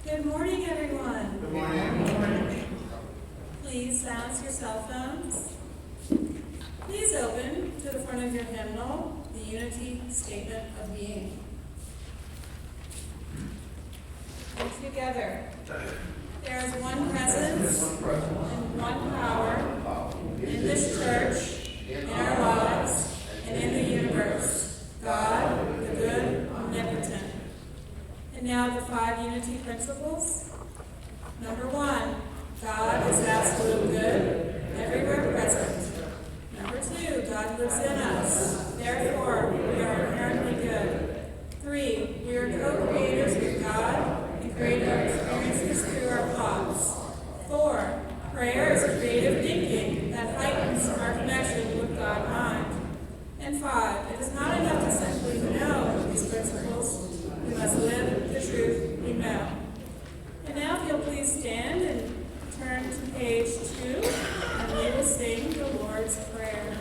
Good morning, everyone. Good morning. Please silence your cell phones. Please open to the front of your hymnal, the Unity Statement of Being. And together, there is one presence and one power in this church, in our lives, and in the universe. God, the good, omnipotent. And now the 5 unity principles. Number 1, God is absolute good, everywhere present. Number 2, God lives in us. Therefore, we are inherently good. 3, we are co-creators with God and create our experiences through our thoughts. 4, prayer is creative thinking that heightens our connection with God-mind. And 5, it is not enough to simply know these principles. We must live the truth we know. And now if you'll please stand and turn to page 2, and we will sing the Lord's Prayer.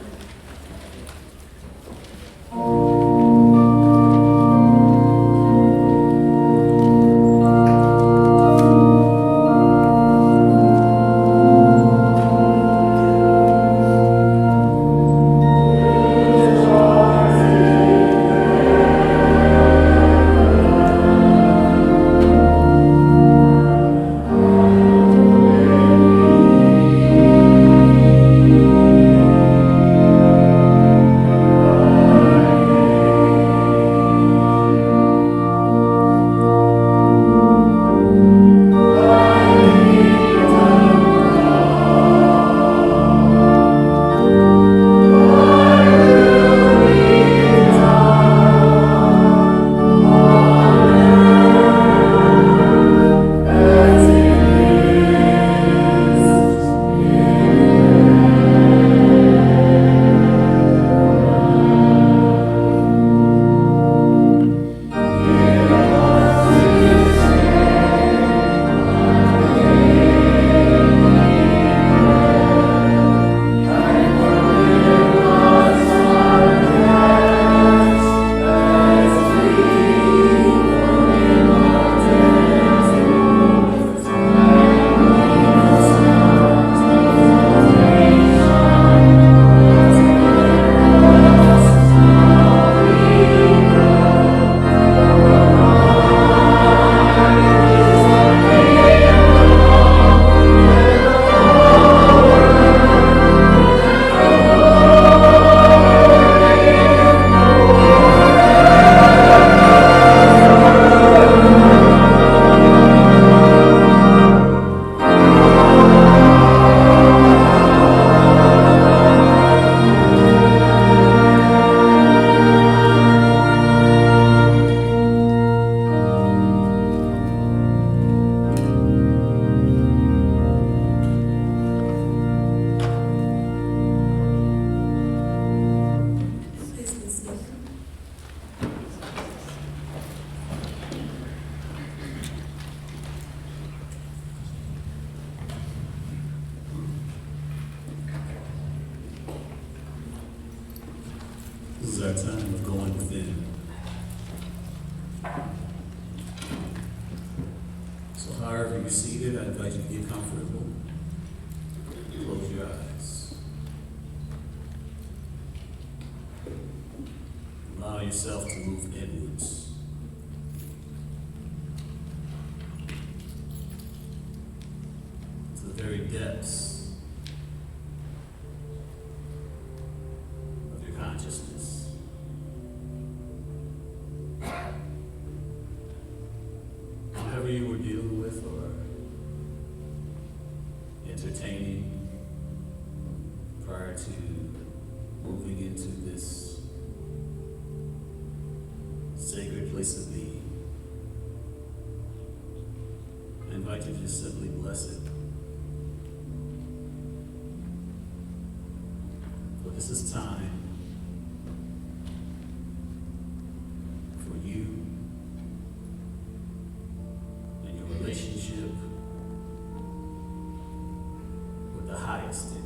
This is our time of going within. So however you're seated, I invite you to get comfortable. Close your eyes. Allow yourself to move inwards. To the very depths of your consciousness. Whatever you were dealing with or entertaining prior to moving into this sacred place of being, I invite you to just simply bless it. For this is time for you and your relationship with the highest in you.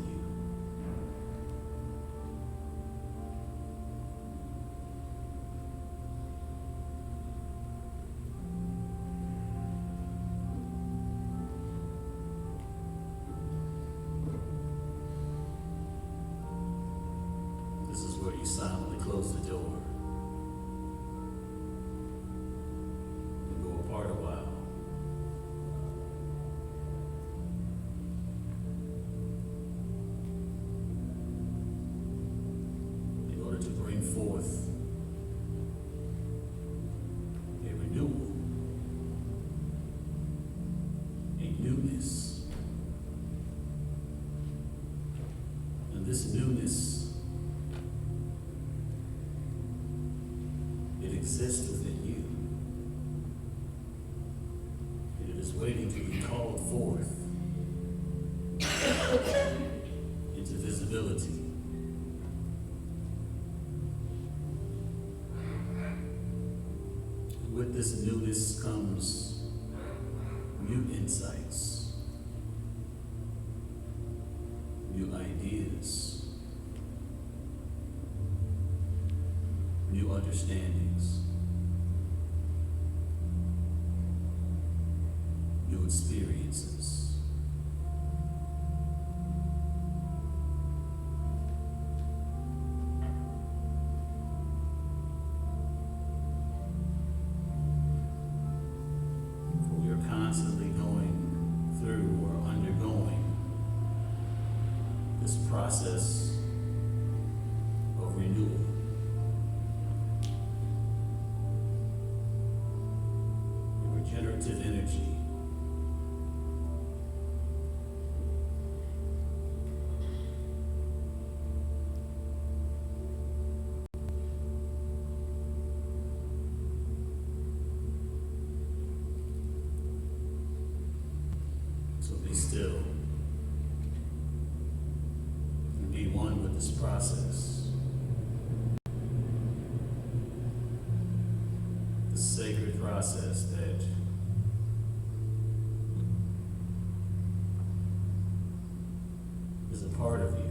exists within you. And it is waiting to be called forth into visibility. With this newness comes new insights, new ideas, new understandings, new experiences. Constantly going through or undergoing this process of renewal. Regenerative energy. So be still and be one with this process. The sacred process that is a part of you.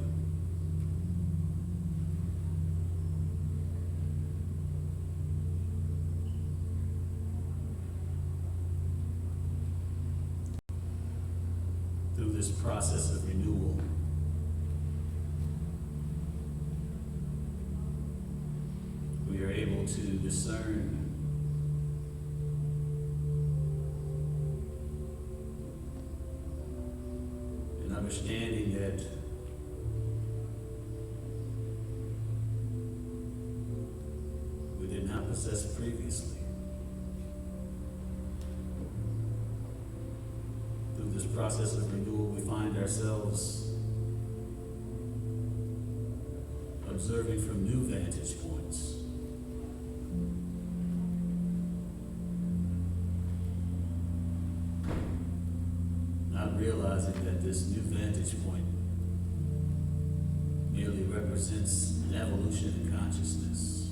Through this process of renewal, we are able to discern an understanding that we did not possess previously. Through this process of renewal, we find ourselves observing from new vantage points. Not realizing that this new vantage point merely represents an evolution in consciousness,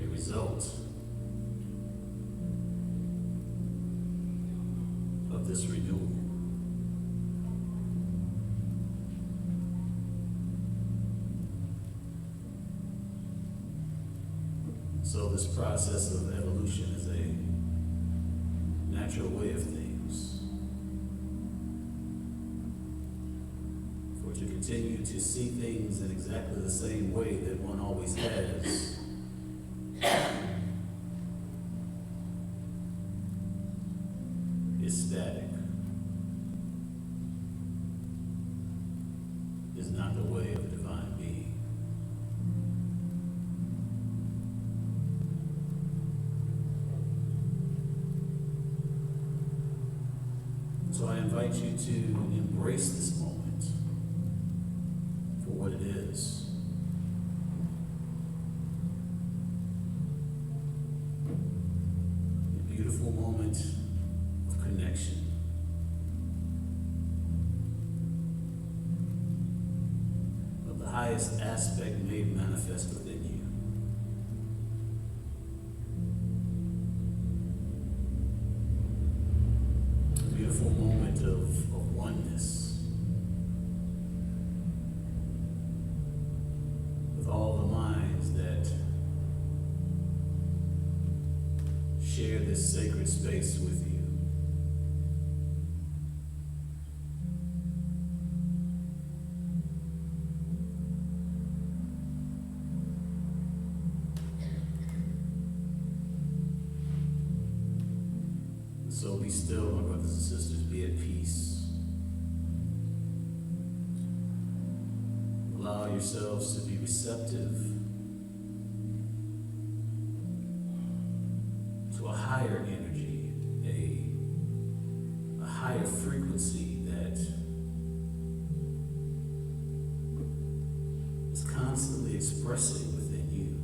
a result of this renewal. So this process of evolution is a natural way of things. For to continue to see things in exactly the same way that one always has is static, is not the way of divine being. So I invite you to embrace this moment for what it is. A beautiful moment of connection. Of the highest aspect made manifest within you. Beautiful moment of oneness with all the minds that share this sacred space with you. So be still, my brothers and sisters, be at peace. Allow yourselves to be receptive to a higher energy, a higher frequency that is constantly expressing within you.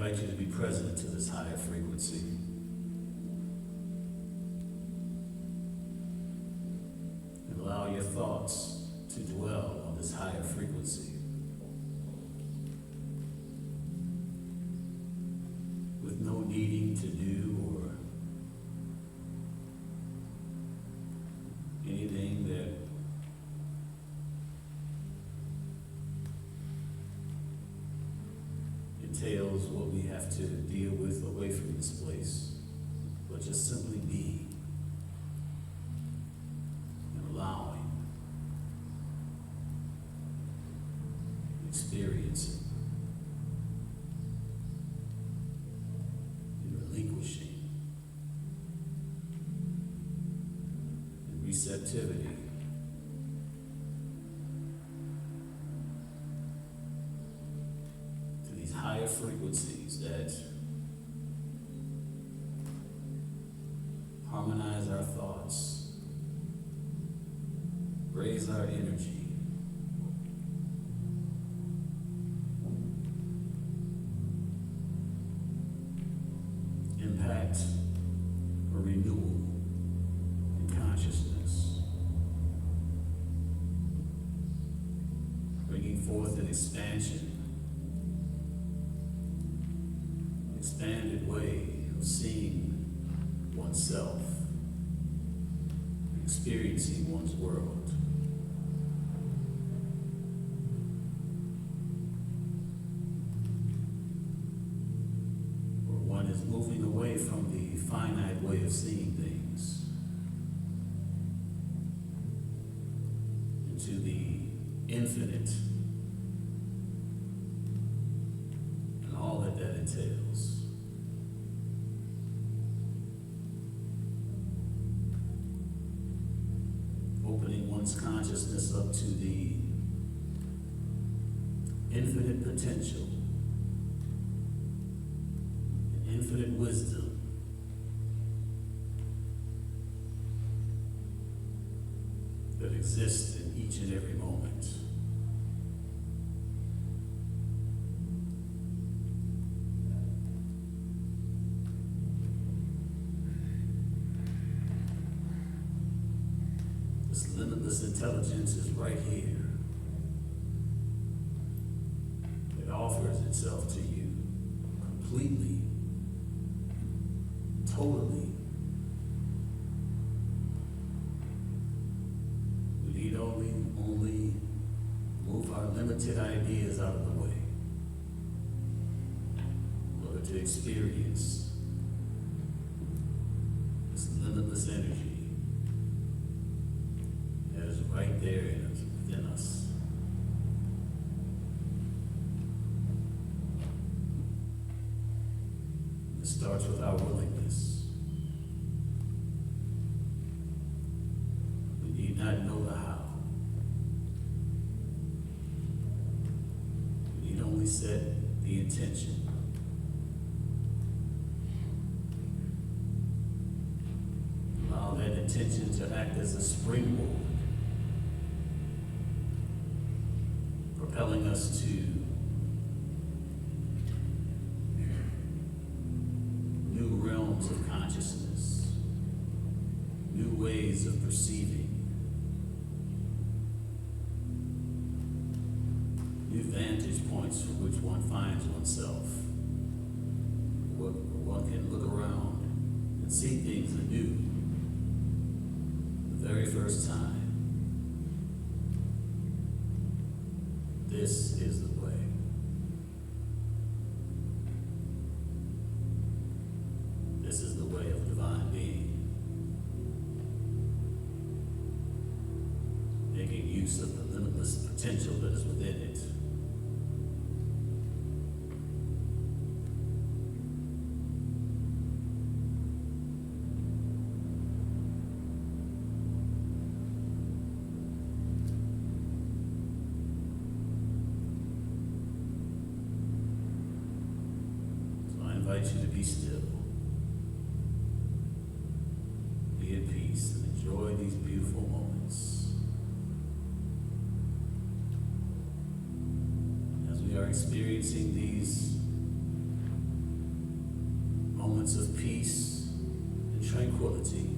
invite you to be present to this higher frequency. And allow your thoughts to dwell on this higher frequency. With no needing to do or anything that entails what we have to deal with away from this place, but just simply be and allowing, experiencing, and relinquishing, and receptivity. Higher frequencies that harmonize our thoughts, raise our energy, impact a renewal in consciousness, bringing forth an expansion, expanded way of seeing oneself, experiencing one's world. Where one is moving away from the finite way of seeing things into the infinite and all that that entails. Opening one's consciousness up to the infinite potential, and infinite wisdom, that exists in each and every moment. This limitless intelligence is right here. It offers itself to you completely, totally. We need only move our limited ideas out of the way in order to experience this limitless energy that is right there within us. It starts with our willingness. We need not know the how. We need only set the intention. Allow that intention to act as a springboard, propelling us to new realms of consciousness, new ways of perceiving, new vantage points from which one finds oneself, where one can look around and see things anew the very first time. This is the way. This is the way of divine being. Making use of the limitless potential that is within it. I invite you to be still, be at peace, and enjoy these beautiful moments. As we are experiencing these peace and tranquility.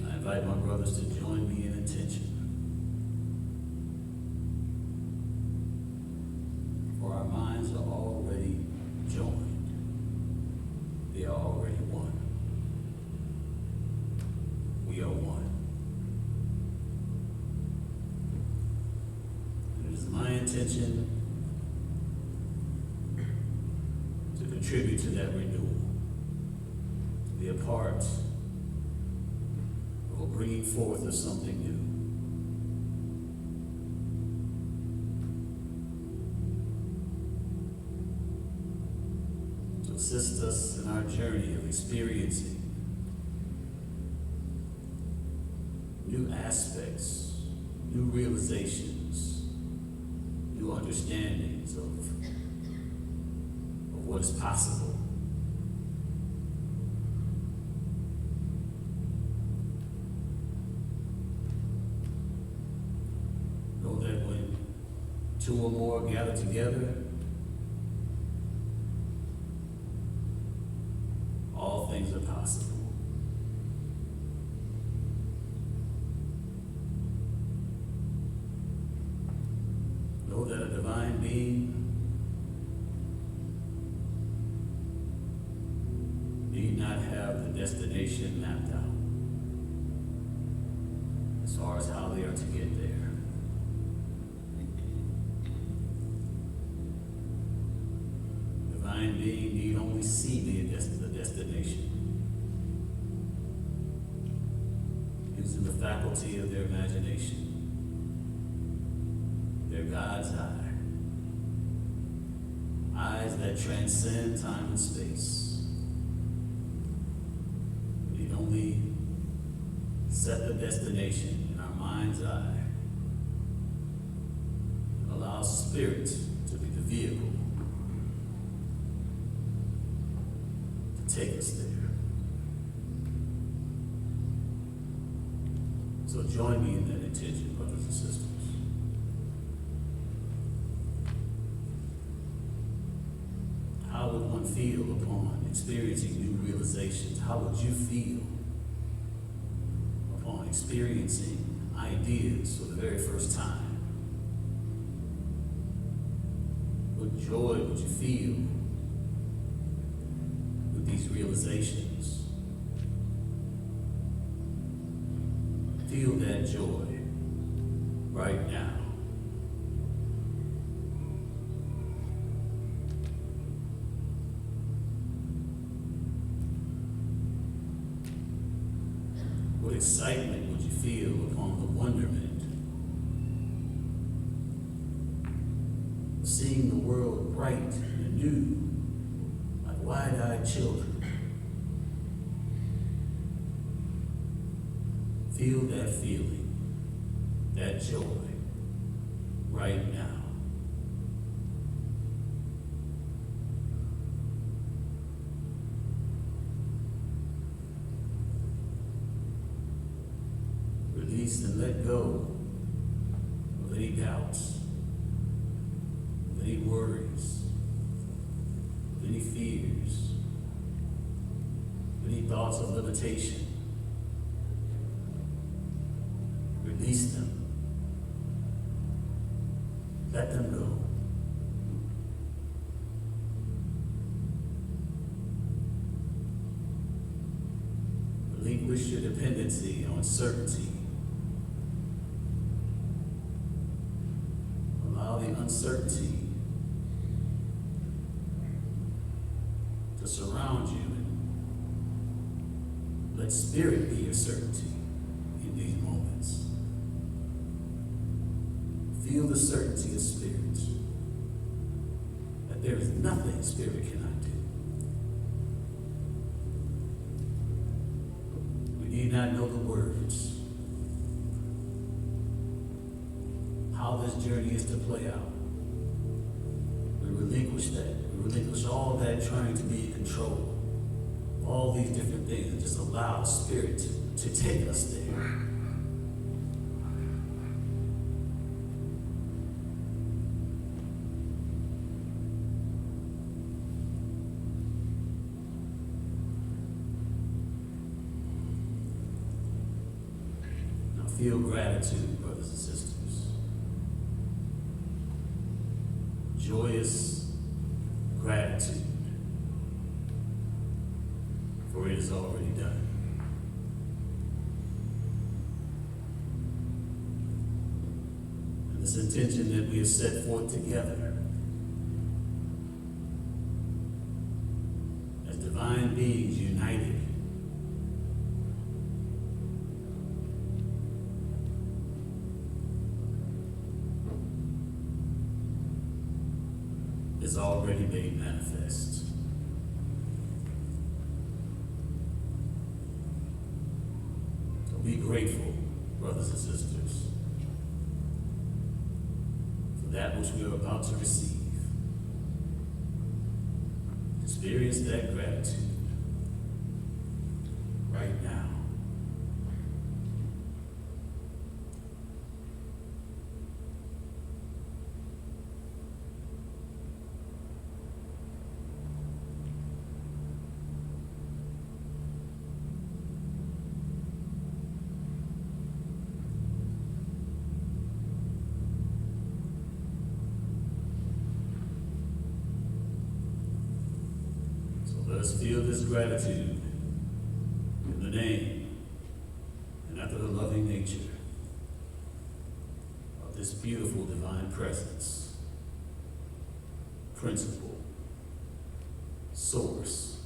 I invite my brothers to join me in intention. For our minds are already joined. They are already one. We are one. And it is my intention to contribute to that renewal, to be a part of a bringing forth of something new. To assist us in our journey of experiencing new aspects, new realizations, new understandings of what is possible. Know that when two or more gather together, all things are possible. Know that a divine being need not have the destination mapped out as far as how they are to get there. Divine being need only see the destination using the faculty of their imagination, their God's eye, eyes that transcend time and space. We need only set the destination in our mind's eye and allow spirit to be the vehicle to take us there. So join me in that intention, brothers and sisters. How would one feel upon experiencing new realizations? How would you feel upon experiencing ideas for the very first time? What joy would you feel with these realizations? Feel that joy right now. What excitement would you feel upon the wonderment of seeing the world bright and new, like wide-eyed children? Feel that feeling, that joy, right now. Release and let go of any doubts, of any worries, of any fears, of any thoughts of limitation. Release them. Let them go. Relinquish your dependency on certainty. Allow the uncertainty to surround you and let spirit be your certainty in these moments. Feel the certainty of spirit, that there is nothing spirit cannot do. We need not know the words, how this journey is to play out. We relinquish that. We relinquish all that trying to be in control, all these different things, and just allow spirit to take us there. Feel gratitude, brothers and sisters. Joyous gratitude, for it is already done. And this intention that we have set forth together as divine beings united is already made manifest. So be grateful, brothers and sisters, for that which we are about to receive. Experience that gratitude right now. Let us feel this gratitude in the name and after the loving nature of this beautiful divine presence, principle, source,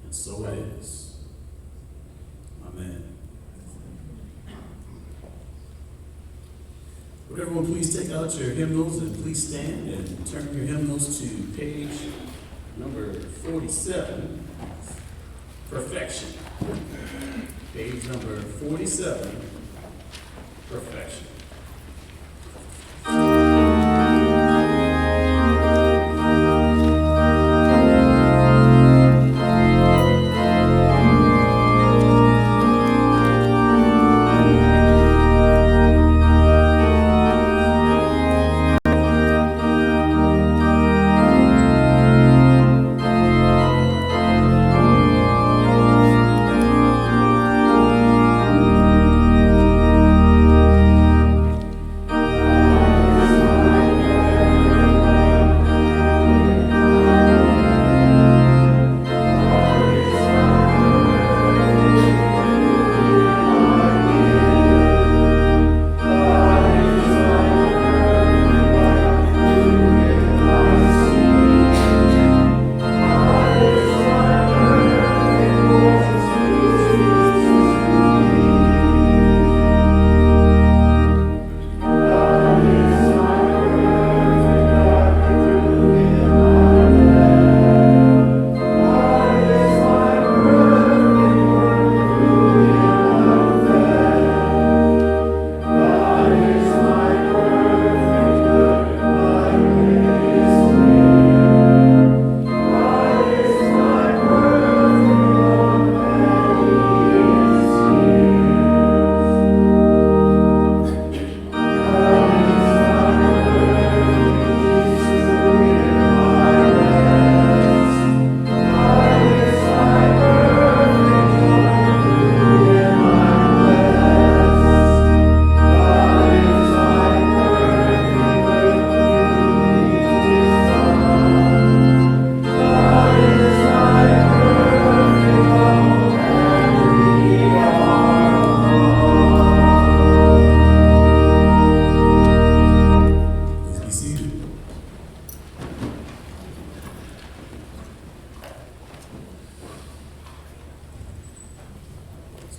and so it is. Amen. Would everyone please take out your hymnals and please stand and turn your hymnals to page number 47, perfection. Page number 47, perfection.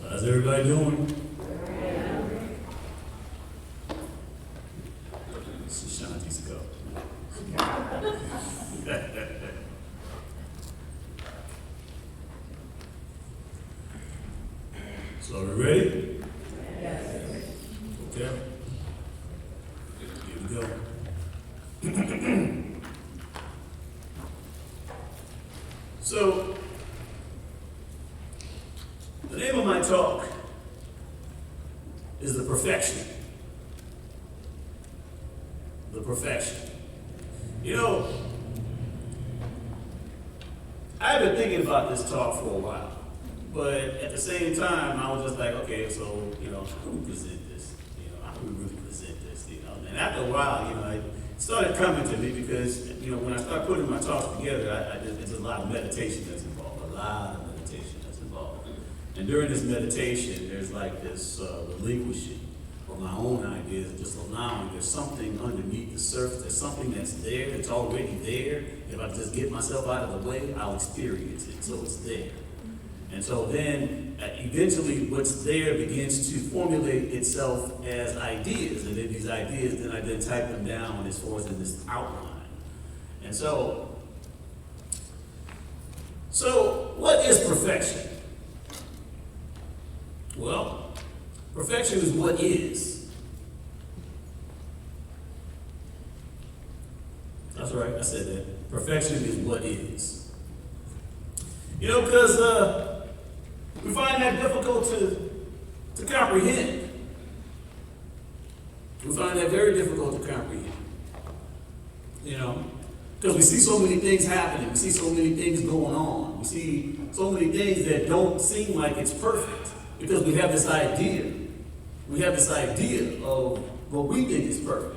How's everybody doing? This is Shanti's cup. So are we ready? Yes. Okay. Here we go. So, the name of my talk is The Perfection. The Perfection. You know, I've been thinking about this talk for a while, But at the same time, I was just like, okay, so, how do we present this? How do we really present this? And after a while, it started coming to me because, when I start putting my talks together, there's a lot of meditation that's involved, And during this meditation, there's like this relinquishing of my own ideas, just allowing there's something underneath the surface, there's something that's there, it's already there. If I just get myself out of the way, I'll experience it, so it's there. And so then, eventually, what's there begins to formulate itself as ideas, and then these ideas, then I type them down as far as in this outline. And so what is perfection? Well, perfection is what is. That's right, I said that. Perfection is what is. Because we find that difficult to comprehend. We find that very difficult to comprehend. Because we see so many things happening. We see so many things going on. We see so many things that don't seem like it's perfect. Because we have this idea. We have this idea of what we think is perfect.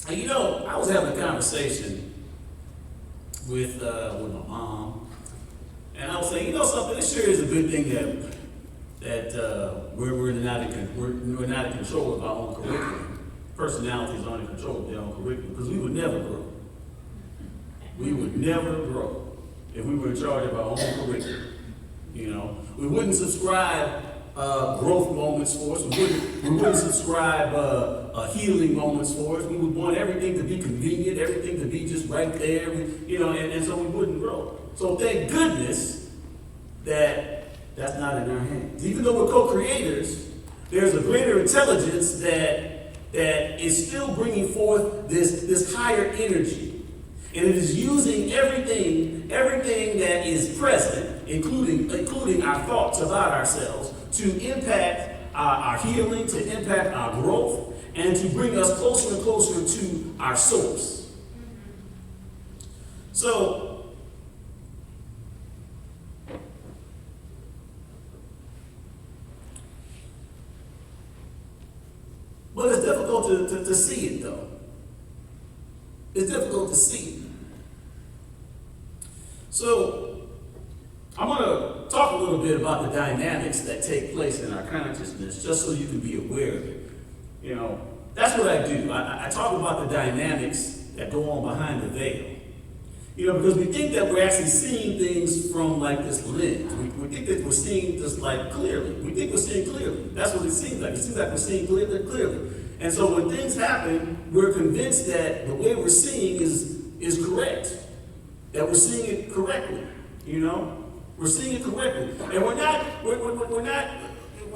And I was having a conversation with my mom, and I was saying, something, this sure is a good thing that we're not in control of our own curriculum. Personalities aren't in control of their own curriculum, because we would never grow. We would never grow if we were in charge of our own curriculum. We wouldn't subscribe growth moments for us. We wouldn't subscribe healing moments for us. We would want everything to be convenient, everything to be just right there, and so we wouldn't grow. So thank goodness that's not in our hands. Even though we're co-creators, there's a greater intelligence that is still bringing forth this higher energy. And it is using everything that is present, including our thoughts about ourselves, to impact our healing, to impact our growth, and to bring us closer and closer to our source. So, but it's difficult to see it, though. It's difficult to see it. So, I'm going to talk a little bit about the dynamics that take place in our consciousness, just so you can be aware of it. That's what I do. I talk about the dynamics that go on behind the veil. Because we think that we're actually seeing things from like this lens. We think that we're seeing this like clearly. We think we're seeing clearly. That's what it seems like. It seems like we're seeing clearly. And so when things happen, we're convinced that the way we're seeing is correct. That we're seeing it correctly. We're seeing it correctly. And we're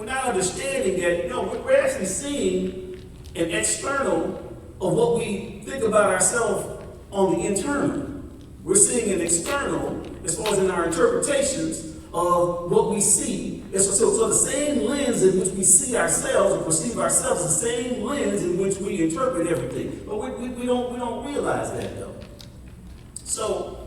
not understanding that, we're actually seeing an external of what we think about ourselves on the internal. We're seeing an external as far as in our interpretations of what we see. So the same lens in which we see ourselves or perceive ourselves is the same lens in which we interpret everything. But we don't realize that, though. So,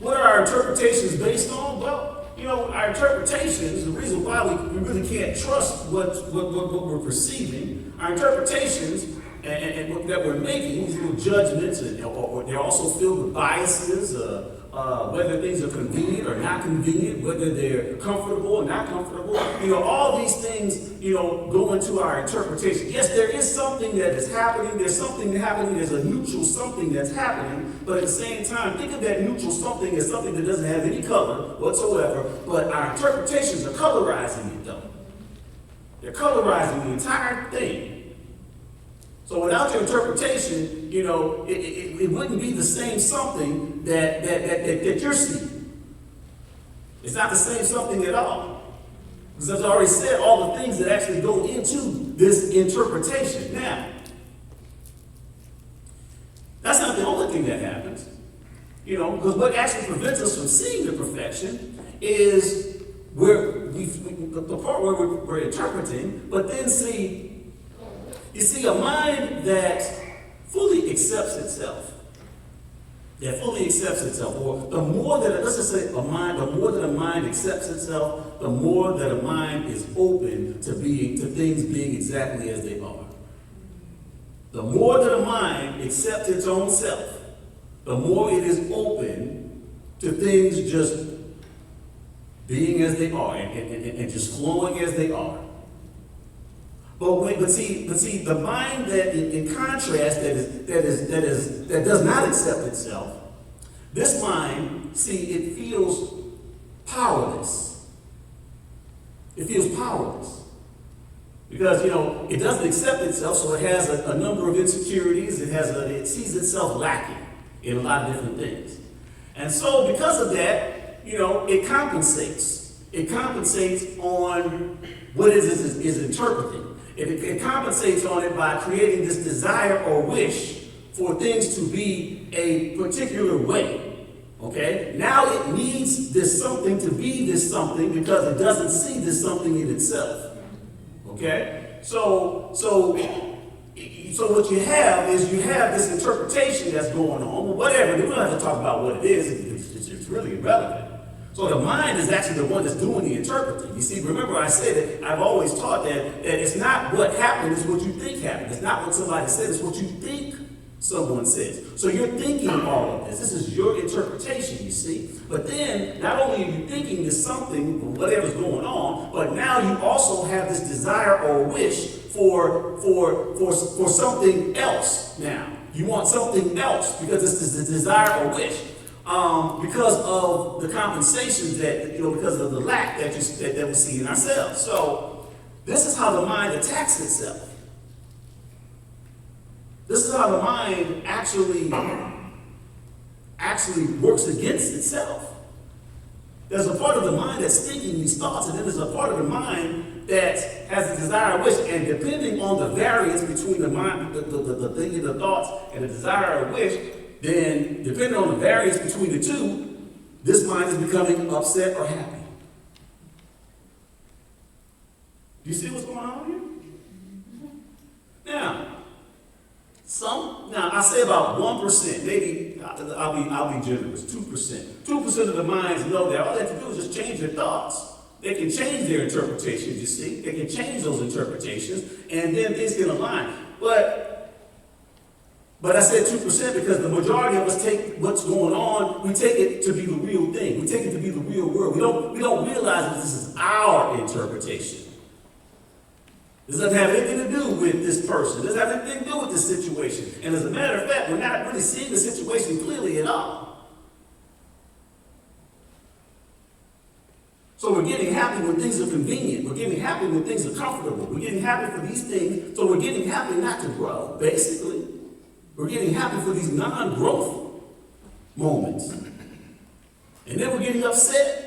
what are our interpretations based on? Well, our interpretations, the reason why we really can't trust what we're perceiving, our interpretations and that we're making, these little judgments, or they're also filled with biases, whether things are convenient or not convenient, whether they're comfortable or not comfortable. All these things, go into our interpretation. Yes, there is something that is happening. There's something happening. There's a neutral something that's happening. But at the same time, think of that neutral something as something that doesn't have any color whatsoever. But our interpretations are colorizing it, though. They're colorizing the entire thing. So without your interpretation, it wouldn't be the same something that you're seeing. It's not the same something at all. Because as I already said, all the things that actually go into this interpretation. Now, that's not the only thing that happens. Because what actually prevents us from seeing the perfection is the part where we're interpreting, but then you see a mind that fully accepts itself. that fully accepts itself, or the more that, let's just say a mind, the more that a mind accepts itself, the more that a mind is open to things being exactly as they are. The more that a mind accepts its own self, the more it is open to things just being as they are and just flowing as they are. But see, the mind that, in contrast, that does not accept itself, this mind, see, it feels powerless. It feels powerless. Because, it doesn't accept itself, so it has a number of insecurities. It sees itself lacking in a lot of different things. And so, because of that, it compensates. It compensates on what it is interpreting. It compensates on it by creating this desire or wish for things to be a particular way. Okay? Now it needs this something to be this something because it doesn't see this something in itself. Okay? So what you have is this interpretation that's going on. Well, whatever. We don't have to talk about what it is. It's really irrelevant. So the mind is actually the one that's doing the interpreting. You see, remember I said it, I've always taught that it's not what happened, it's what you think happened. It's not what somebody said, it's what you think someone says. So you're thinking all of this. This is your interpretation, you see. But then, not only are you thinking this something, whatever's going on, but now you also have this desire or wish for something else now. You want something else because this is the desire or wish. Because of the compensations that, because of the lack that we see in ourselves. So, this is how the mind attacks itself. This is how the mind actually works against itself. There's a part of the mind that's thinking these thoughts, and then there's a part of the mind that has a desire or wish, and depending on the variance between the mind, the thinking, the thoughts, and the desire or wish, then, depending on the variance between the two, this mind is becoming upset or happy. Do you see what's going on here? Now, I say about 1%, maybe I'll be generous, 2%. 2% of the minds know that all they have to do is just change their thoughts. They can change their interpretations, you see. They can change those interpretations, and then things can align. But I said 2% because the majority of us take what's going on, we take it to be the real thing. We take it to be the real world. We don't realize that this is our interpretation. This doesn't have anything to do with this person. This doesn't have anything to do with this situation. And as a matter of fact, we're not really seeing the situation clearly at all. So we're getting happy when things are convenient. We're getting happy when things are comfortable. We're getting happy for these things. So we're getting happy not to grow, basically. We're getting happy for these non-growth moments. And then we're getting upset,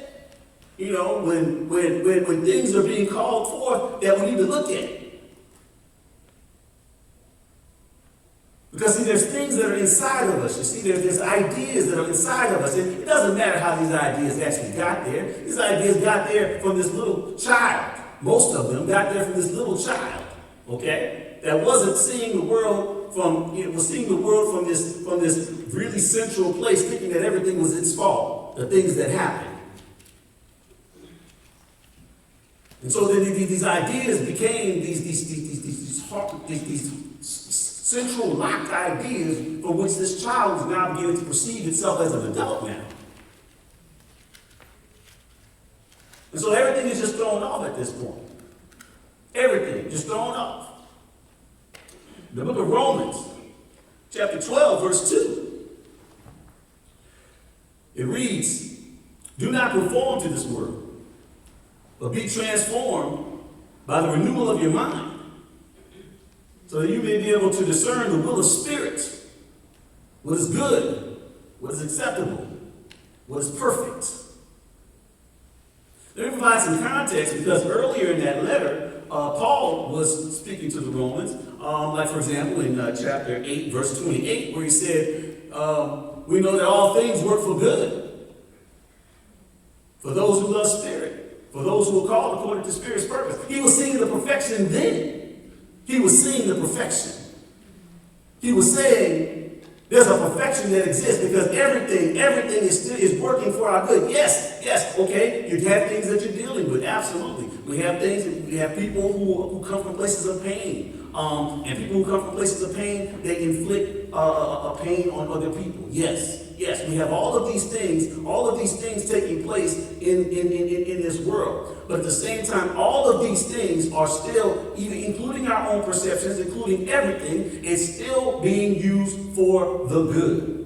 when things are being called forth that we need to look at. Because, see, there's things that are inside of us. You see, there's ideas that are inside of us. And it doesn't matter how these ideas actually got there. These ideas got there from this little child. Most of them got there from this little child, okay? That wasn't seeing the world was seeing the world from this really central place, thinking that everything was its fault, the things that happened. And so then these ideas became these central locked ideas for which this child is now beginning to perceive itself as an adult now. And so everything is just thrown off at this point. Everything just thrown off. The book of Romans, chapter 12, verse 2. It reads, "Do not conform to this world, but be transformed by the renewal of your mind, so that you may be able to discern the will of Spirit, what is good, what is acceptable, what is perfect." Let me provide some context, because earlier in that letter, Paul was speaking to the Romans, like for example in chapter 8, verse 28, where he said, we know that all things work for good, for those who love Spirit, for those who are called according to Spirit's purpose. He was seeing the perfection then. He was seeing the perfection. He was saying, There's a perfection that exists because everything is working for our good. Yes, okay. You have things that you're dealing with, absolutely. We have people who come from places of pain. And people who come from places of pain, they inflict a pain on other people. Yes, we have all of these things taking place in this world. But at the same time, all of these things are still, even including our own perceptions, including everything, is still being used for the good.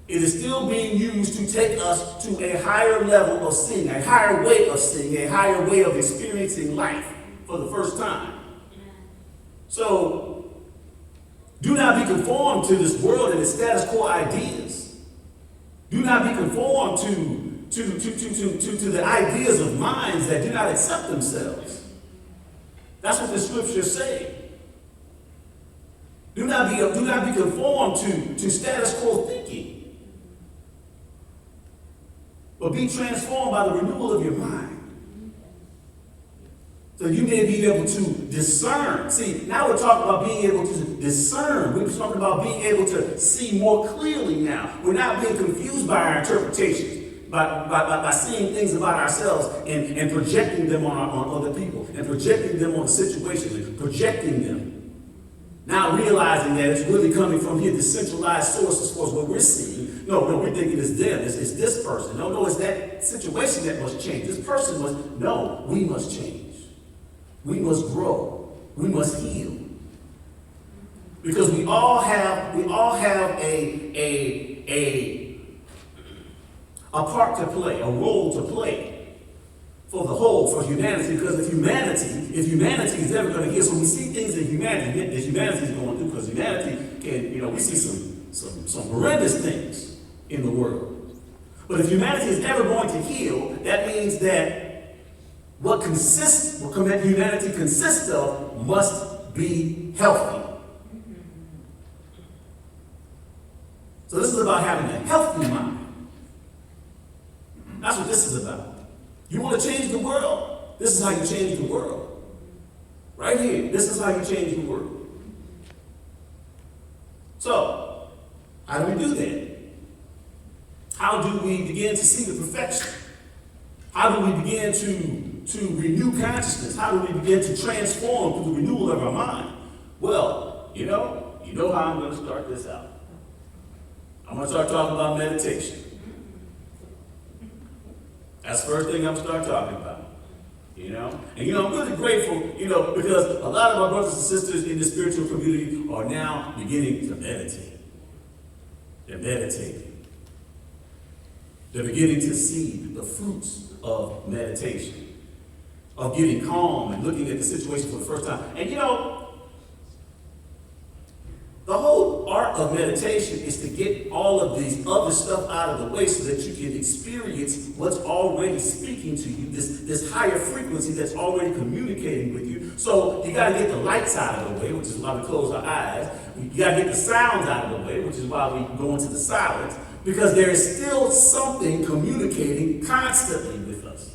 It is still being used to take us to a higher level of seeing, a higher way of seeing, a higher way of experiencing life for the first time. So, do not be conformed to this world and its status quo ideas. Do not be conformed to the ideas of minds that do not accept themselves. That's what the scriptures say. Do not be conformed to status quo thinking, but be transformed by the renewal of your mind. So you may be able to discern. See, now we're talking about being able to discern. We're talking about being able to see more clearly now. We're not being confused by our interpretations, by seeing things about ourselves and projecting them on other people, and projecting them on situations, and projecting them. Now realizing that it's really coming from here, the centralized source as far as what we're seeing. No, we're thinking it's them, it's this person. No, it's that situation that must change. This person must, no, we must change. We must grow. We must heal. Because we all have a part to play, a role to play for the whole, for humanity. Because if humanity is ever going to heal, so we see things that humanity is going through, because humanity can, we see some horrendous things in the world. But if humanity is ever going to heal, that means that what humanity consists of must be healthy. So this is about having a healthy mind. That's what this is about. You want to change the world? This is how you change the world. Right here. This is how you change the world. So, how do we do that? How do we begin to see the perfection? How do we begin to renew consciousness? How do we begin to transform through the renewal of our mind? Well, you know how I'm going to start this out. I'm going to start talking about meditation. That's the first thing I'm going to start talking about. And I'm really grateful, because a lot of my brothers and sisters in the spiritual community are now beginning to meditate. They're meditating. They're beginning to see the fruits of meditation, of getting calm and looking at the situation for the first time. And the whole art of meditation is to get all of these other stuff out of the way so that you can experience what's already speaking to you, this higher frequency that's already communicating with you. So you got to get the lights out of the way, which is why we close our eyes. You got to get the sounds out of the way, which is why we go into the silence, because there is still something communicating constantly with us.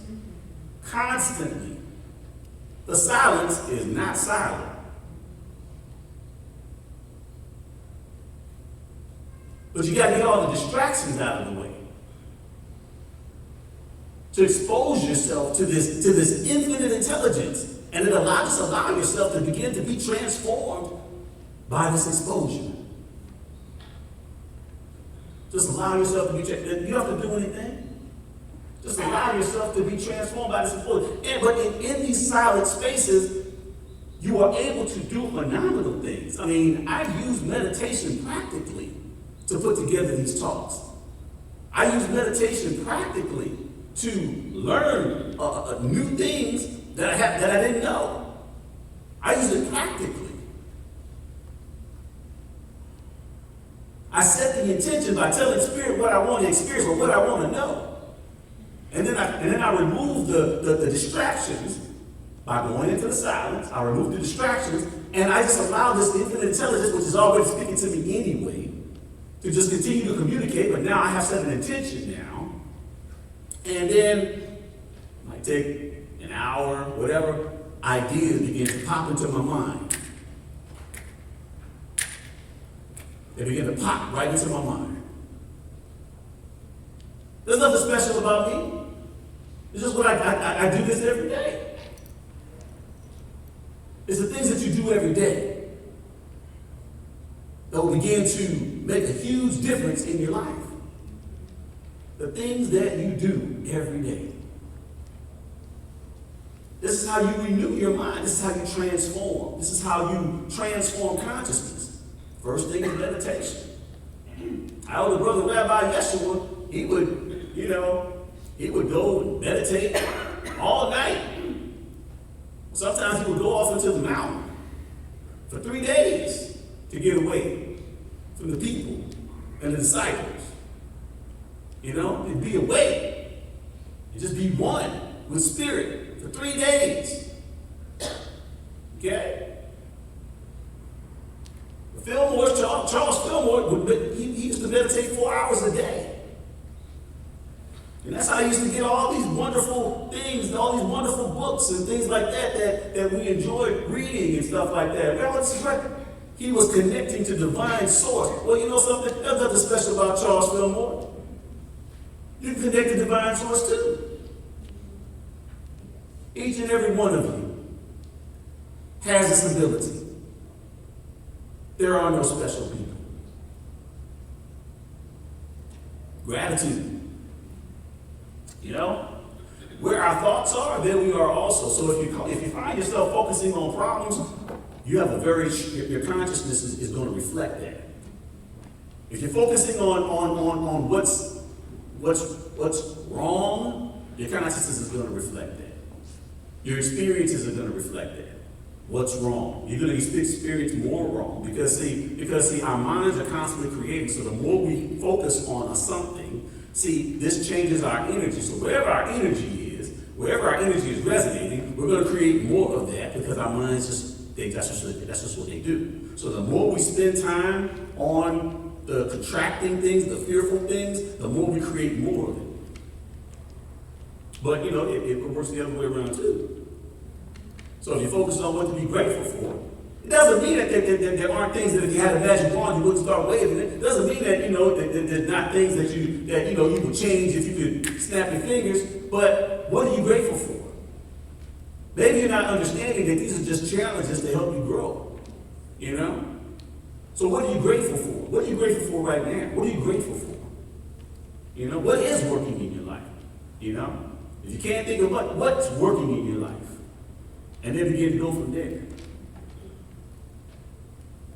Constantly. The silence is not silent. But you got to get all the distractions out of the way to expose yourself to this infinite intelligence, and it just allow yourself to begin to be transformed by this exposure. Just allow yourself to be transformed. You don't have to do anything. Just allow yourself to be transformed by this exposure. But in these silent spaces, you are able to do phenomenal things. I mean, I use meditation practically to put together these talks. I use meditation practically to learn new things that I didn't know. I use it practically. I set the intention by telling Spirit what I want to experience or what I want to know. And then I remove the distractions by going into the silence. I remove the distractions, and I just allow this infinite intelligence, which is already speaking to me anyway, to just continue to communicate. But now I have set an intention now. And then it might take an hour, whatever, ideas begin to pop into my mind. They begin to pop right into my mind. There's nothing special about me. It's just what I do this every day. It's the things that you do every day that will begin to make a huge difference in your life. The things that you do every day. This is how you renew your mind. This is how you transform. This is how you transform consciousness. First thing is meditation. Our older brother, Rabbi Yeshua, he would go and meditate all night. Sometimes he would go off into the mountain for 3 days to get away from the people and the disciples. And be away and just be one with spirit for 3 days. Okay? Charles Fillmore, he used to meditate 4 hours a day. And that's how he used to get all these wonderful things, all these wonderful books and things like that we enjoy reading and stuff like that. Well, he was connecting to divine source. Well, you know something? There's nothing special about Charles Fillmore. You can connect to divine source too. Each and every one of you has this ability. There are no special people. Gratitude. Where our thoughts are, there we are also. So if you find yourself focusing on problems, you have your consciousness is going to reflect that. If you're focusing on what's wrong, your consciousness is going to reflect that. Your experiences are going to reflect that. What's wrong? You're going to experience more wrong because our minds are constantly creating. So the more we focus on something, this changes our energy. So wherever our energy is resonating, we're going to create more of that because our minds that's just what they do. So the more we spend time on the contracting things, the fearful things, the more we create more of it. But it works the other way around too. So if you focus on what to be grateful for, it doesn't mean that there aren't things that if you had a magic wand you wouldn't start waving it. It doesn't mean that that there's not things that you would change if you could snap your fingers. But what are you grateful for? Maybe you're not understanding that these are just challenges to help you grow. So what are you grateful for? What are you grateful for right now? What are you grateful for? What is working in your life? If you can't think of what's working in your life, and then begin to go from there.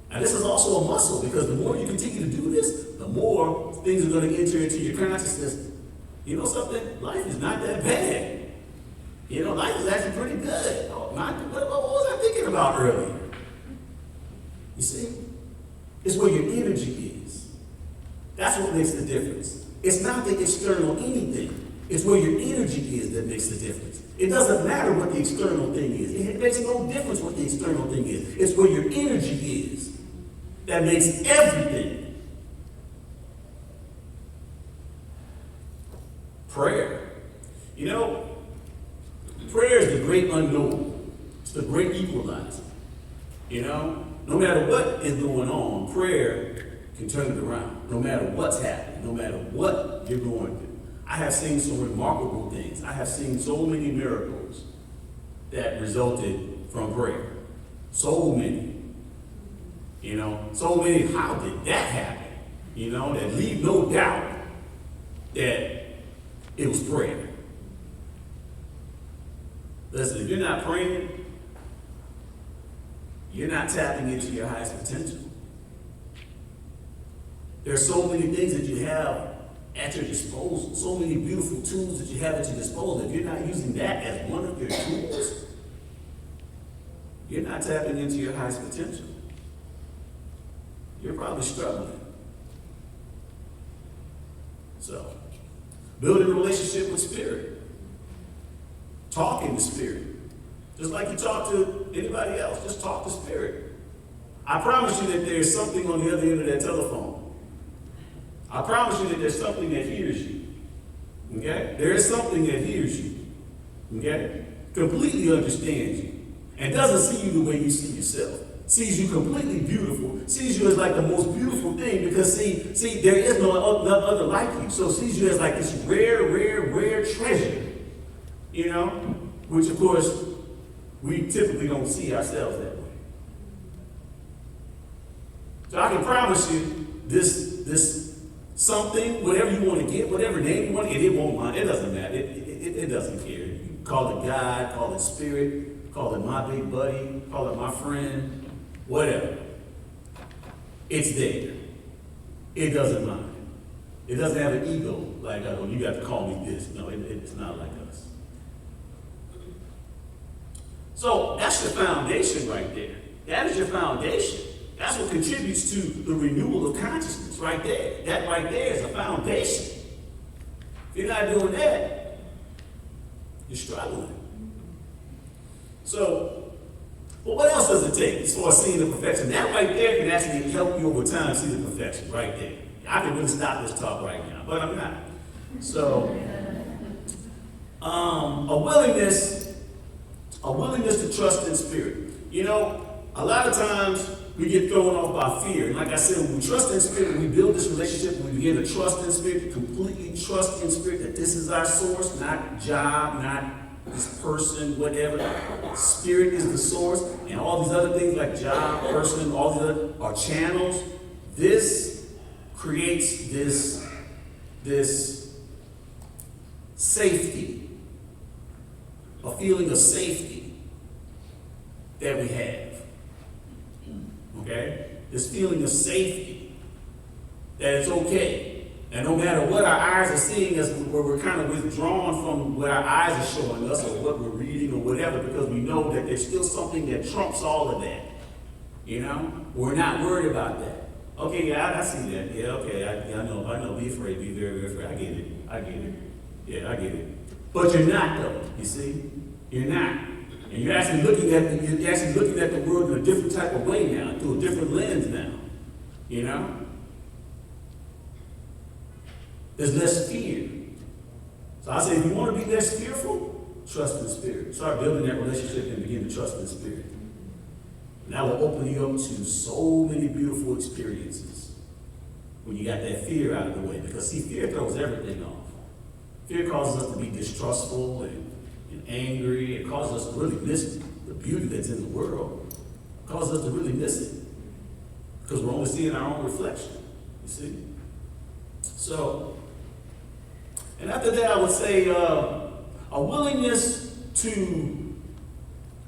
And this is also a muscle because the more you continue to do this, the more things are going to enter into your consciousness. You know something? Life is not that bad. Life is actually pretty good. What was I thinking about earlier? You see? It's where your energy is. That's what makes the difference. It's not the external anything. It's where your energy is that makes the difference. It doesn't matter what the external thing is. It makes no difference what the external thing is. It's where your energy is that makes everything. Prayer. Prayer is the great unknown. It's the great equalizer. No matter what is going on, prayer can turn it around. No matter what's happening, no matter what you're going through. I have seen some remarkable things. I have seen so many miracles that resulted from prayer. So many. So many, how did that happen? That leave no doubt that it was prayer. Listen, if you're not praying, you're not tapping into your highest potential. There are so many things that you have at your disposal, so many beautiful tools that you have at your disposal. If you're not using that as one of your tools, you're not tapping into your highest potential. You're probably struggling. So, building a relationship with spirit. Talking to spirit. Just like you talk to anybody else, just talk to spirit. I promise you that there's something on the other end of that telephone. I promise you that there's something that hears you. Okay? There is something that hears you. Okay? Completely understands you. And doesn't see you the way you see yourself. sees you completely beautiful, sees you as like the most beautiful thing because see, there is no other like you. So sees you as like this rare treasure, you know, which of course we typically don't see ourselves that way. So I can promise you this something, whatever you want to get, whatever name you want to get, it won't mind. It doesn't matter. It doesn't care. You can call it God, call it spirit, call it my big buddy, call it my friend. Whatever. It's there. It doesn't mind. It doesn't have an ego like, oh, you got to call me this. No, it's not like us. So that's your foundation right there. That is your foundation. That's what contributes to the renewal of consciousness right there. That right there is a foundation. If you're not doing that, you're struggling. So, well, what else does it take as far as seeing the perfection? That right there can actually help you over time see the perfection right there. I can really stop this talk right now, but I'm not. So, a willingness to trust in spirit. You know, a lot of times we get thrown off by fear. And like I said, when we trust in spirit, when we build this relationship, when we begin to trust in spirit, completely trust in spirit that this is our source, not job, not this person, whatever. Spirit is the source, and all these other things like job, person, all these other are channels. This creates this safety, a feeling of safety that we have. Okay? This feeling of safety, that it's okay. And no matter what our eyes are seeing us, where we're kind of withdrawn from what our eyes are showing us or what we're reading or whatever, because we know that there's still something that trumps all of that. You know? We're not worried about that. Okay, yeah, I see that. Yeah, okay, I know. Be afraid, be very, very afraid. I get it. Yeah, I get it. But you're not though, you see? You're not. And you're actually looking at the world in a different type of way now, through a different lens now. You know? There's less fear. So I say, if you want to be less fearful, trust in the Spirit. Start building that relationship and begin to trust in the Spirit. And that will open you up to so many beautiful experiences when you got that fear out of the way. Because see, fear throws everything off. Fear causes us to be distrustful and angry. It causes us to really miss the beauty that's in the world. It causes us to really miss it. Because we're only seeing our own reflection. You see? So, and after that, I would say a willingness to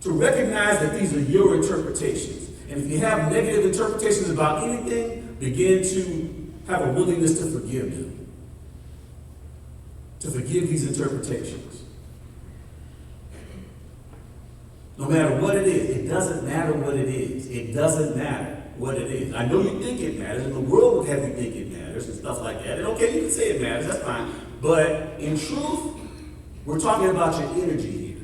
recognize that these are your interpretations. And if you have negative interpretations about anything, begin to have a willingness to forgive them. To forgive these interpretations. No matter what it is, it doesn't matter what it is. It doesn't matter what it is. I know you think it matters, and the world will have you think it matters and stuff like that. And okay, you can say it matters, that's fine. But in truth, we're talking about your energy here.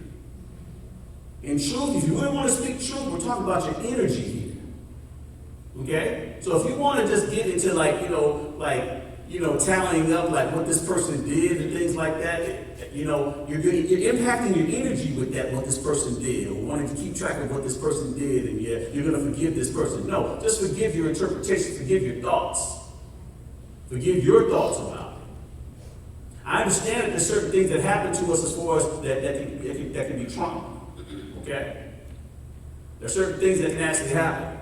In truth, if you really want to speak truth, we're talking about your energy here. Okay? So if you want to just get into tallying up like what this person did and things like that, you're impacting your energy with that, what this person did, or wanting to keep track of what this person did, and you're going to forgive this person. No, just forgive your interpretation, forgive your thoughts. Forgive your thoughts about it. I understand that there's certain things that happen to us as far as that can be trauma. Okay? There are certain things that can actually happen.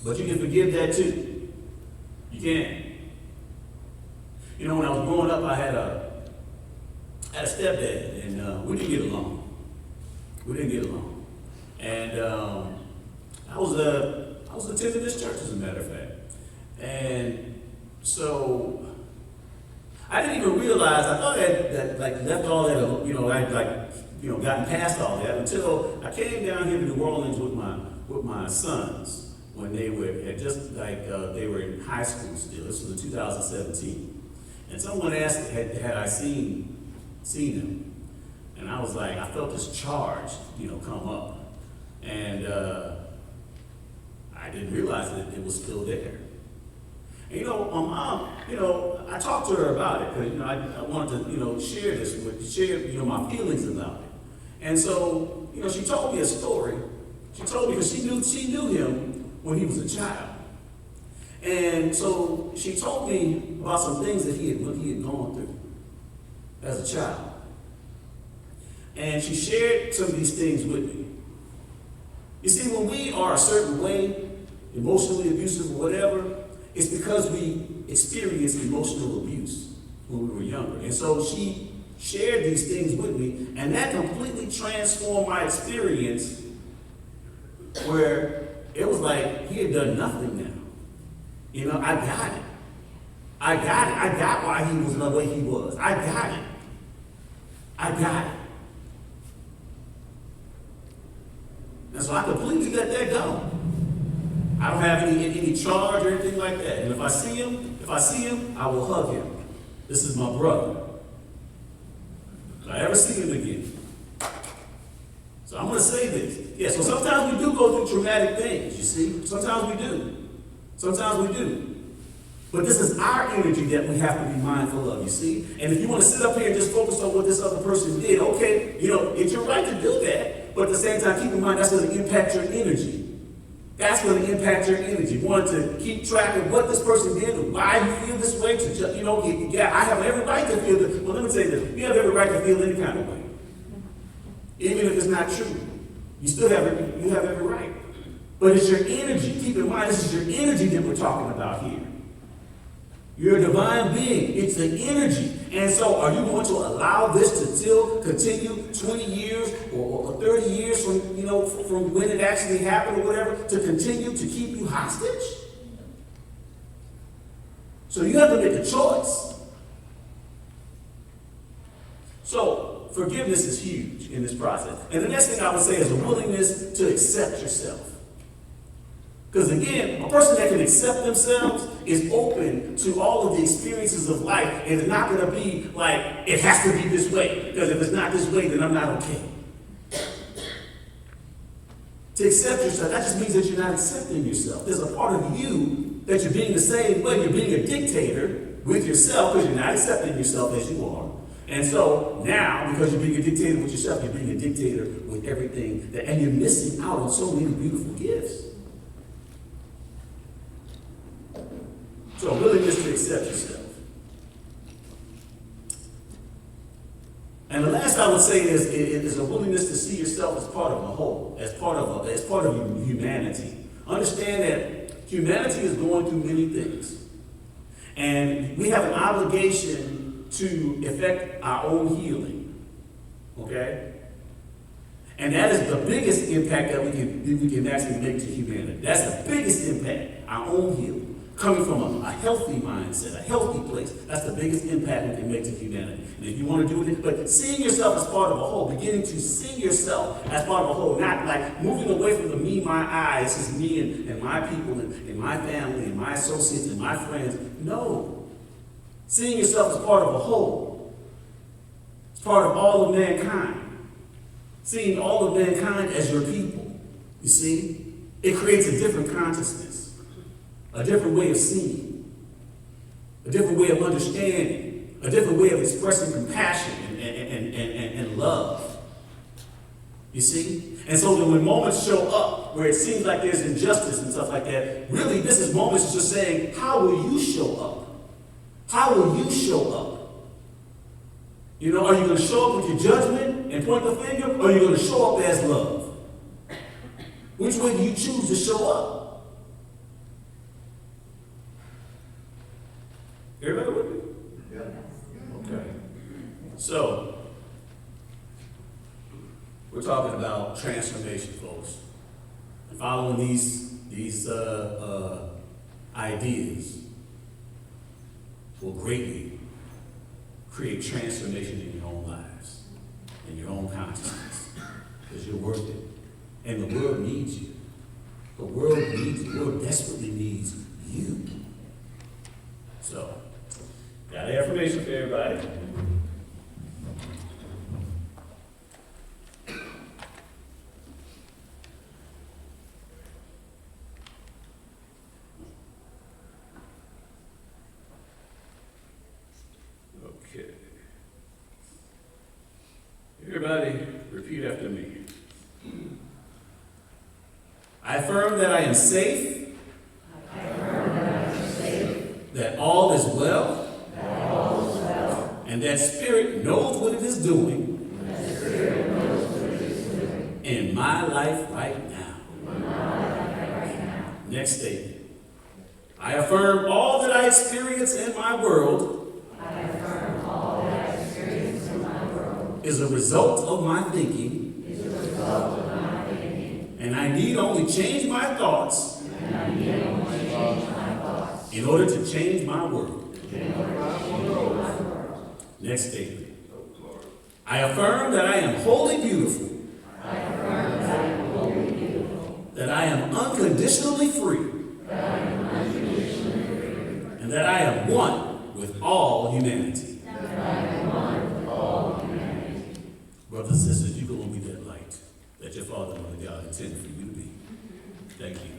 But you can forgive that too. You can. You know, when I was growing up, I had a stepdad, and we didn't get along. And I was attending this church, as a matter of fact. And so I didn't even realize, I thought that left all that, I'd gotten past all that until I came down here to New Orleans with my sons when they were they were in high school still. This was in 2017. And someone asked, had I seen him? And I was like, I felt this charge, come up. And I didn't realize that it was still there. And my mom, I talked to her about it because, I wanted to, share my feelings about it. And so, she told me a story She told me because she knew him when he was a child. And so she told me about some things that he had gone through as a child. And she shared some of these things with me. You see, when we are a certain way, emotionally abusive or whatever, it's because we experienced emotional abuse when we were younger. And so she shared these things with me, and that completely transformed my experience, where it was like he had done nothing now. You know, I got it. I got why he was the way he was. I got it. And so I completely let that go. I don't have any charge or anything like that. And if I see him, I will hug him. This is my brother. If I ever see him again. So I'm going to say this. Yeah, so sometimes we do go through traumatic things, you see. Sometimes we do. But this is our energy that we have to be mindful of, you see. And if you want to sit up here and just focus on what this other person did, okay, you know, it's your right to do that. But at the same time, keep in mind that's going to impact your energy. That's going to impact your energy. Want to keep track of what this person did and why you feel this way. To just, you know, yeah, I have every right to feel this. Well, let me say this. You have every right to feel any kind of way. Even if it's not true. You still have every right. But it's your energy. Keep in mind, this is your energy that we're talking about here. You're a divine being. It's the energy. And so are you going to allow this to still continue 20 years or 30 years from when it actually happened or whatever, to continue to keep you hostage? So you have to make a choice. So forgiveness is huge in this process. And the next thing I would say is a willingness to accept yourself. Because again, a person that can accept themselves is open to all of the experiences of life, and it's not going to be like, it has to be this way, because if it's not this way, then I'm not okay. To accept yourself, that just means that you're not accepting yourself. There's a part of you that you're being the same way. You're being a dictator with yourself because you're not accepting yourself as you are. And so now, because you're being a dictator with yourself, you're being a dictator with everything, and you're missing out on so many beautiful gifts. So willingness to accept yourself. And the last I would say is a willingness to see yourself as part of a whole, as part of humanity. Understand that humanity is going through many things. And we have an obligation to effect our own healing. Okay? And that is the biggest impact that we can actually make to humanity. That's the biggest impact, our own healing. Coming from a healthy mindset, a healthy place, that's the biggest impact we can make to humanity. And if you want to do it, but seeing yourself as part of a whole, beginning to see yourself as part of a whole, not like moving away from the me, my, I, this is me and my people and my family and my associates and my friends. No. Seeing yourself as part of a whole. It's part of all of mankind. Seeing all of mankind as your people. You see? It creates a different consciousness. A different way of seeing, a different way of understanding, a different way of expressing compassion and love. You see? And so that when moments show up where it seems like there's injustice and stuff like that, really this is moments just saying, how will you show up? How will you show up? You know, are you going to show up with your judgment and point the finger, or are you going to show up as love? Which way do you choose to show up? Everybody with me? Yeah. Okay. So, we're talking about transformation, folks. And following these ideas will greatly create transformation in your own lives, in your own consciousness, because you're worth it. And the world needs you. The world desperately needs you. So, got information for everybody. Okay. Everybody, repeat after me. I affirm that I am safe. That all is well. And that Spirit knows what it is doing. In my life right now. Next statement. I affirm all that I experience in my world is a result of my thinking. And I need only change my thoughts in order to change my world. Next statement. I affirm that I am wholly beautiful. That I am unconditionally free. And that I am one with all humanity. Brothers and sisters, you can only be that light that your Father and Mother God intended for you to be. Thank you.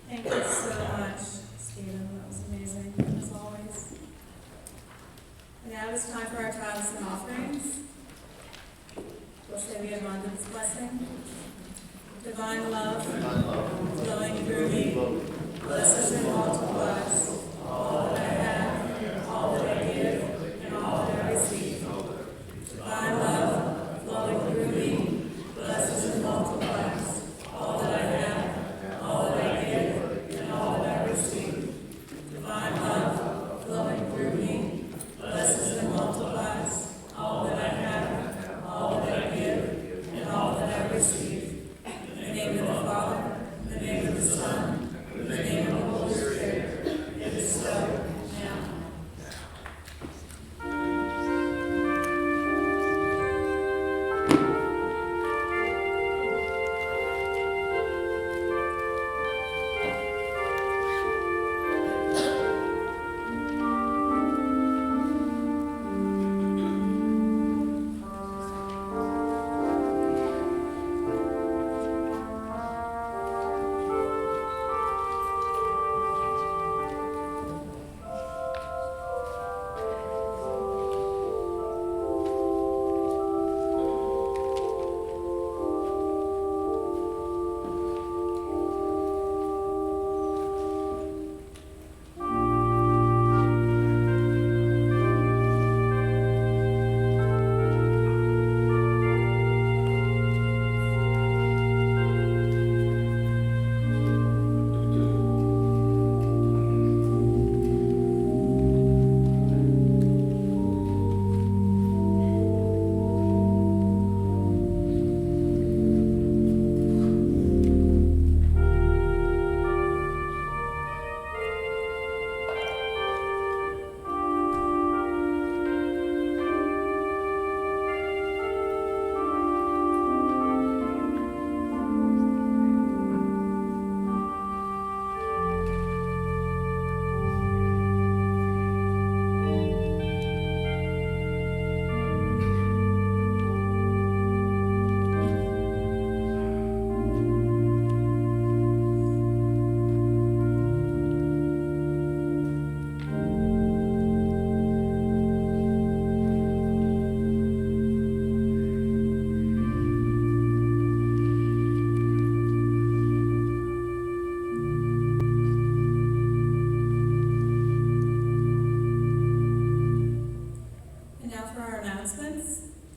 Thank you so much, Stephen. That was amazing, as always. And now it's time for our tithes and offerings. We'll say the abundance blessing. Divine love, flowing through me, blesses and multiplies all that I have, all that I give, and all that I receive. Divine love, flowing through me, blesses and multiplies all that I have, all that I give, and all that I receive. Divine love, flowing through me, blesses and multiplies all that I have, all that I give, and all that I receive. In the name of the Father, in the name of the Son, in the name of the Holy Spirit, it is so now.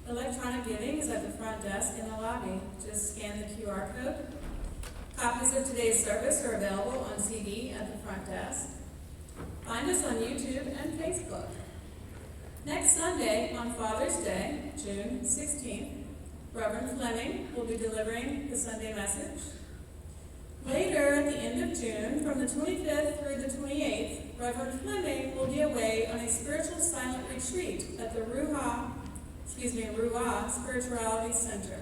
Electronic giving is at the front desk in the lobby. Just scan the QR code. Copies of today's service are available on CD at the front desk. Find us on YouTube and Facebook. Next Sunday, on Father's Day, June 16th, Reverend Fleming will be delivering the Sunday message. Later, at the end of June, from the 25th through the 28th, Reverend Fleming will be away on a spiritual silent retreat at the Ruah Spirituality Center.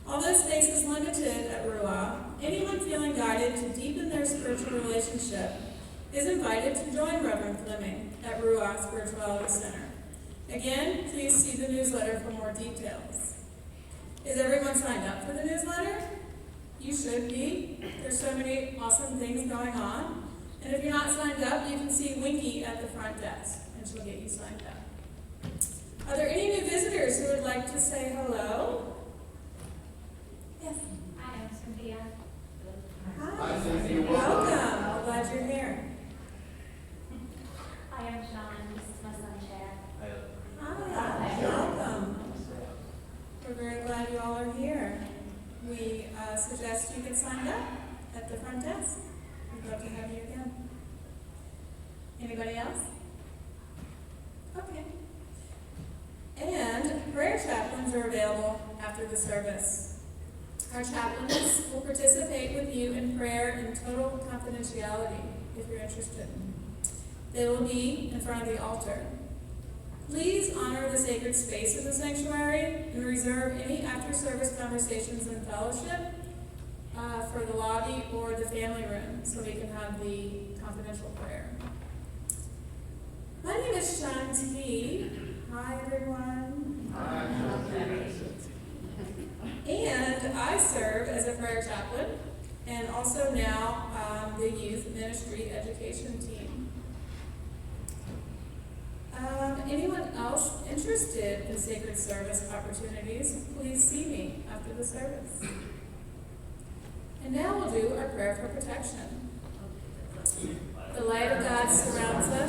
Although space is limited at Ruah, anyone feeling guided to deepen their spiritual relationship is invited to join Reverend Fleming at Ruah Spirituality Center. Again, please see the newsletter for more details. Is everyone signed up for the newsletter? You should be. There's so many awesome things going on. And if you're not signed up, you can see Winky at the front desk, and she'll get you signed up. Are there any new visitors who would like to say hello? Yes. Hi, I'm Cynthia. Hi. Welcome. Glad you're here. Hi, I'm Sean. This is my son, Chad. Hi. Welcome. We're very glad you all are here. We suggest you get signed up at the front desk. We'd love to have you again. Anybody else? Okay. And prayer chaplains are available after the service. Our chaplains will participate with you in prayer in total confidentiality, if you're interested. They will be in front of the altar. Please honor the sacred space of the sanctuary and reserve any after-service conversations and fellowship for the lobby or the family room so we can have the confidential prayer. My name is Shanti. Hi, everyone. Hi. And I serve as a prayer chaplain and also now the youth ministry education team. Anyone else interested in sacred service opportunities, please see me after the service. And now we'll do our prayer for protection. The light of God surrounds us.